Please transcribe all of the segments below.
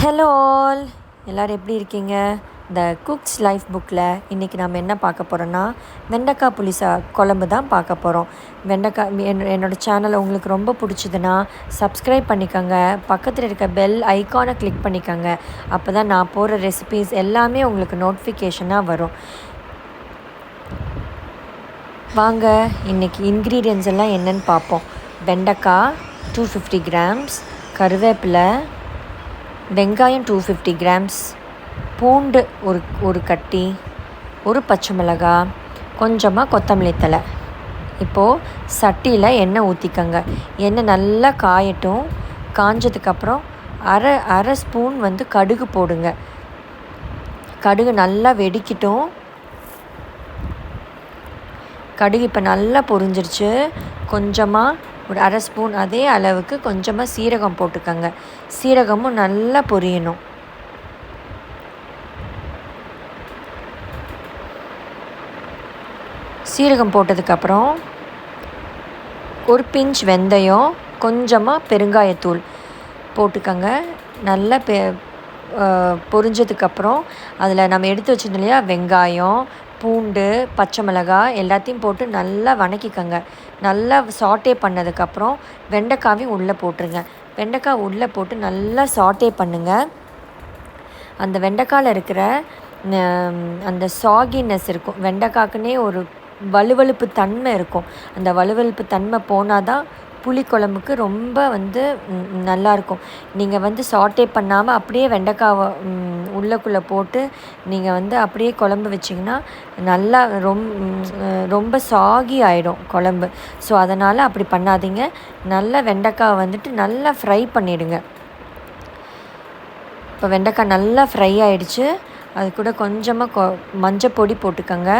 Hello all, எல்லோரும் எப்படி இருக்கீங்க? இந்த குக்ஸ் லைஃப் புக்கில் இன்றைக்கி நம்ம என்ன பார்க்க போகிறோன்னா வெண்டைக்காய் புளிசா குழம்பு தான் பார்க்க போகிறோம். வெண்டைக்காய் என்னோடய சேனலை உங்களுக்கு ரொம்ப பிடிச்சதுன்னா சப்ஸ்கிரைப் பண்ணிக்கோங்க, பக்கத்தில் இருக்க பெல் ஐக்கானை கிளிக் பண்ணிக்கோங்க. அப்போ தான் நான் போடுற ரெசிபீஸ் எல்லாமே உங்களுக்கு நோட்டிஃபிகேஷனாக வரும். வாங்க இன்றைக்கி இன்க்ரீடியன்ஸ் எல்லாம் என்னென்னு பார்ப்போம். வெண்டைக்காய் 250 கிராம்ஸ், கருவேப்பிலை, வெங்காயம் 250 கிராம்ஸ், பூண்டு ஒரு கட்டி, ஒரு பச்சை மிளகாய், கொஞ்சமாக கொத்தமல்லி தழை. இப்போது சட்டியில் எண்ணெய் ஊற்றிக்கங்க. எண்ணெய் நல்லா காயட்டும். காஞ்சதுக்கப்புறம் அரை ஸ்பூன் கடுகு போடுங்க. கடுகு நல்லா வெடிக்கட்டும். கடுகு இப்போ நல்லா பொரிஞ்சிருச்சு. கொஞ்சமாக ஒரு அரை ஸ்பூன் அதே அளவுக்கு கொஞ்சமாக சீரகம் போட்டுக்கோங்க. சீரகமும் நல்லா பொரியணும். சீரகம் போட்டதுக்கப்புறம் ஒரு பிஞ்ச் வெந்தயம், கொஞ்சமாக பெருங்காயத்தூள் போட்டுக்கோங்க. நல்லா பொரிஞ்சதுக்கப்புறம் அதில் நம்ம எடுத்து வச்சிருந்தோம் இல்லையா, வெங்காயம், பூண்டு, பச்சை மிளகாய் எல்லாத்தையும் போட்டு நல்லா வதக்கிக்கங்க. நல்லா சாட்டே பண்ணதுக்கப்புறம் வெண்டைக்காயும் உள்ளே போட்டுருங்க. வெண்டைக்காய் உள்ளே போட்டு நல்லா சாட்டே பண்ணுங்கள். அந்த வெண்டைக்காயில் இருக்கிற அந்த சாகினஸ் இருக்கும். வெண்டைக்காக்குன்னே ஒரு வலுவழுப்பு தன்மை இருக்கும். அந்த வலுவழுப்பு தன்மை போனால் தான் புளிக்குழம்புக்கு ரொம்ப நல்லாயிருக்கும். நீங்கள் சாட்டே பண்ணாமல் அப்படியே வெண்டைக்காவை உள்ளக்குள்ளே போட்டு நீங்கள் அப்படியே குழம்பு வச்சிங்கன்னா நல்லா ரொம்ப சாகி ஆகிடும் குழம்பு. ஸோ அதனால் அப்படி பண்ணாதீங்க. நல்லா வெண்டைக்காவை நல்லா ஃப்ரை பண்ணிவிடுங்க. இப்போ வெண்டைக்காய் நல்லா ஃப்ரை ஆகிடுச்சு. அது கூட கொஞ்சமாக மஞ்சள் பொடி போட்டுக்கோங்க.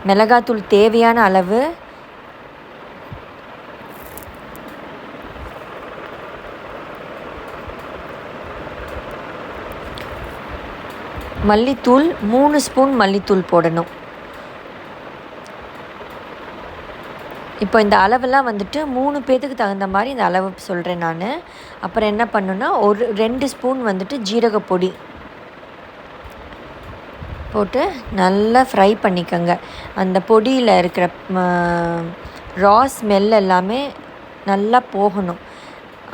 மிளகாத்தூள் தேவையான அளவு, மல்லித்தூள் 3 ஸ்பூன் மல்லித்தூள் போடணும். இப்போ இந்த அளவெல்லாம் 3 பேத்துக்கு தகுந்த மாதிரி இந்த அளவு சொல்கிறேன் நான். அப்புறம் என்ன பண்ணுன்னா ஒரு 2 ஸ்பூன் ஜீரகப்பொடி போட்டு நல்லா ஃப்ரை பண்ணிக்கோங்க. அந்த பொடியில் இருக்கிற ரா ஸ்மெல் எல்லாமே நல்லா போகணும்.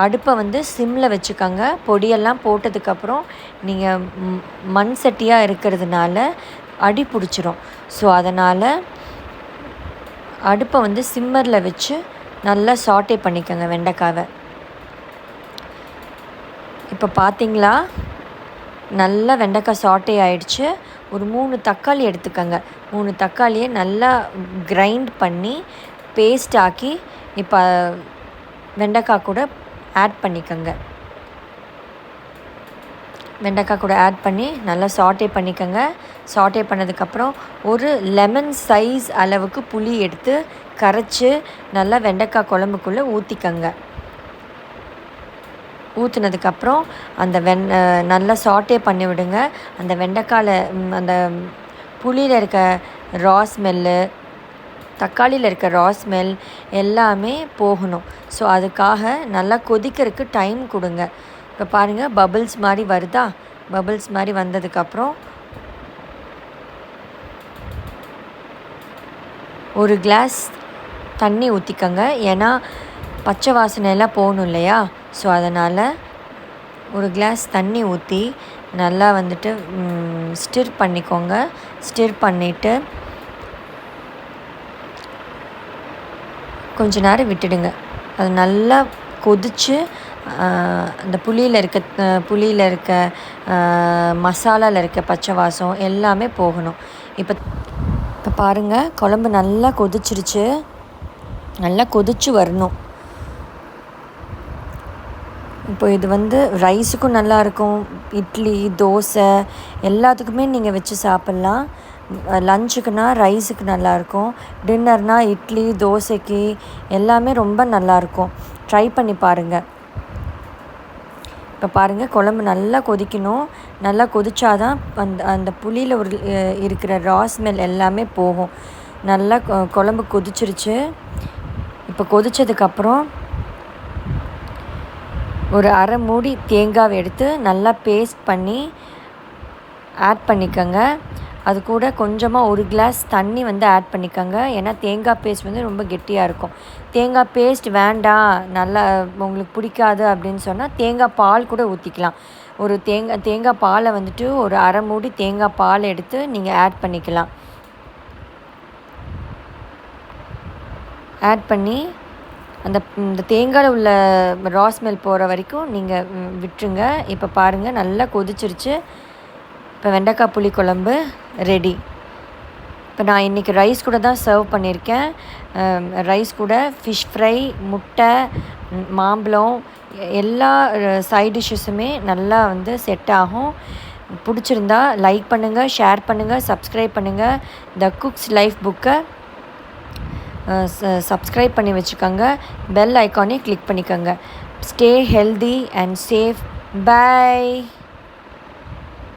அடுப்பை சிம்மில் வச்சுக்கோங்க. பொடியெல்லாம் போட்டதுக்கப்புறம் நீங்கள் மண் சட்டியாக இருக்கிறதுனால அடி பிடிச்சிரும். ஸோ அதனால் அடுப்பை சிம்மரில் வச்சு நல்லா சாட்டே பண்ணிக்கோங்க வெண்டைக்காவை. இப்போ பார்த்தீங்களா, நல்லா வெண்டைக்காய் சாட்டே ஆகிடுச்சு. ஒரு 3 தக்காளி எடுத்துக்கோங்க. 3 தக்காளியை நல்லா கிரைண்ட் பண்ணி பேஸ்ட் ஆக்கி இப்போ வெண்டைக்காய் கூட ஆட் பண்ணிக்கோங்க. வெண்டைக்காய் கூட ஆட் பண்ணி நல்லா சாட்டே பண்ணிக்கோங்க. சாட்டே பண்ணதுக்கப்புறம் ஒரு லெமன் சைஸ் அளவுக்கு புளி எடுத்து கரைச்சி நல்லா வெண்டைக்காய் குழம்புக்குள்ளே ஊற்றிக்கோங்க. ஊற்றுனதுக்கப்புறம் அந்த நல்லா சாட்டே பண்ணி விடுங்க. அந்த வெண்டைக்காயில் அந்த புளியில் இருக்க ரா ஸ்மெல்லு, தக்காளியில் இருக்க ரா ஸ்மெல் எல்லாமே போகணும். ஸோ அதுக்காக நல்லா கொதிக்கிறதுக்கு டைம் கொடுங்க. இப்போ பாருங்கள், பபிள்ஸ் மாதிரி வருதா? பபிள்ஸ் மாதிரி வந்ததுக்கப்புறம் ஒரு கிளாஸ் தண்ணி ஊற்றிக்கோங்க. ஏன்னா பச்சை வாசனை எல்லாம் போகணும் இல்லையா? ஸோ அதனால் ஒரு கிளாஸ் தண்ணி ஊற்றி நல்லா ஸ்டிர் பண்ணிக்கோங்க. ஸ்டிர் பண்ணிவிட்டு கொஞ்ச நேரம் விட்டுடுங்க. அது நல்லா கொதித்து அந்த புளியில் இருக்க மசாலாவில் இருக்க பச்சை வாசம் எல்லாமே போகணும். இப்போ பாருங்கள், குழம்பு நல்லா கொதிச்சிருச்சு. நல்லா கொதித்து வரணும். இப்போ இது ரைஸுக்கும் நல்லாயிருக்கும். இட்லி, தோசை எல்லாத்துக்குமே நீங்கள் வச்சு சாப்பிட்லாம். லஞ்சுக்குனா ரைஸுக்கு நல்லாயிருக்கும். டின்னர்னால் இட்லி, தோசைக்கு எல்லாமே ரொம்ப நல்லாயிருக்கும். ட்ரை பண்ணி பாருங்கள். இப்போ பாருங்கள், குழம்பு நல்லா கொதிக்கணும். நல்லா கொதிச்சாதான் அந்த புளியில் இருக்கிற ரா ஸ்மெல் எல்லாமே போகும். நல்லா குழம்பு கொதிச்சிருச்சு. இப்போ கொதித்ததுக்கப்புறம் ஒரு அரை மூடி தேங்காவை எடுத்து நல்லா பேஸ்ட் பண்ணி ஆட் பண்ணிக்கோங்க. அது கூட கொஞ்சமாக ஒரு கிளாஸ் தண்ணி வந்து ஆட் பண்ணிக்கோங்க. ஏன்னா தேங்காய் பேஸ்ட் வந்து ரொம்ப கெட்டியாக இருக்கும். தேங்காய் பேஸ்ட் வேண்டாம், நல்லா உங்களுக்கு பிடிக்காது அப்படின்னு சொன்னால் தேங்காய் பால் கூட ஊற்றிக்கலாம். ஒரு தேங்காய் பாலை வந்துட்டு ஒரு அரை மூடி தேங்காய் பால் எடுத்து நீங்கள் ஆட் பண்ணிக்கலாம். ஆட் பண்ணி இந்த தேங்காயில் உள்ள ரா ஸ்மெல் போகிற வரைக்கும் நீங்கள் விட்டுருங்க. இப்போ பாருங்கள் நல்லா கொதிச்சிருச்சு. இப்போ வெண்டைக்காய் புளிக்குழம்பு ரெடி. இப்போ நான் இன்றைக்கி ரைஸ் கூட தான் சர்வ் பண்ணியிருக்கேன். ரைஸ் கூட ஃபிஷ் ஃப்ரை, முட்டை, மாம்பழம் எல்லா சைட் டிஷ்ஷஸுமே நல்லா வந்து செட் ஆகும். பிடிச்சிருந்தா லைக் பண்ணுங்கள், ஷேர் பண்ணுங்கள், சப்ஸ்கிரைப் பண்ணுங்கள். த குக்ஸ் லைஃப் புக்கை சப்ஸ்கிரைப் பண்ணி வச்சுக்கோங்க. பெல் ஐக்கானே கிளிக் பண்ணிக்கோங்க. Stay healthy and safe. By.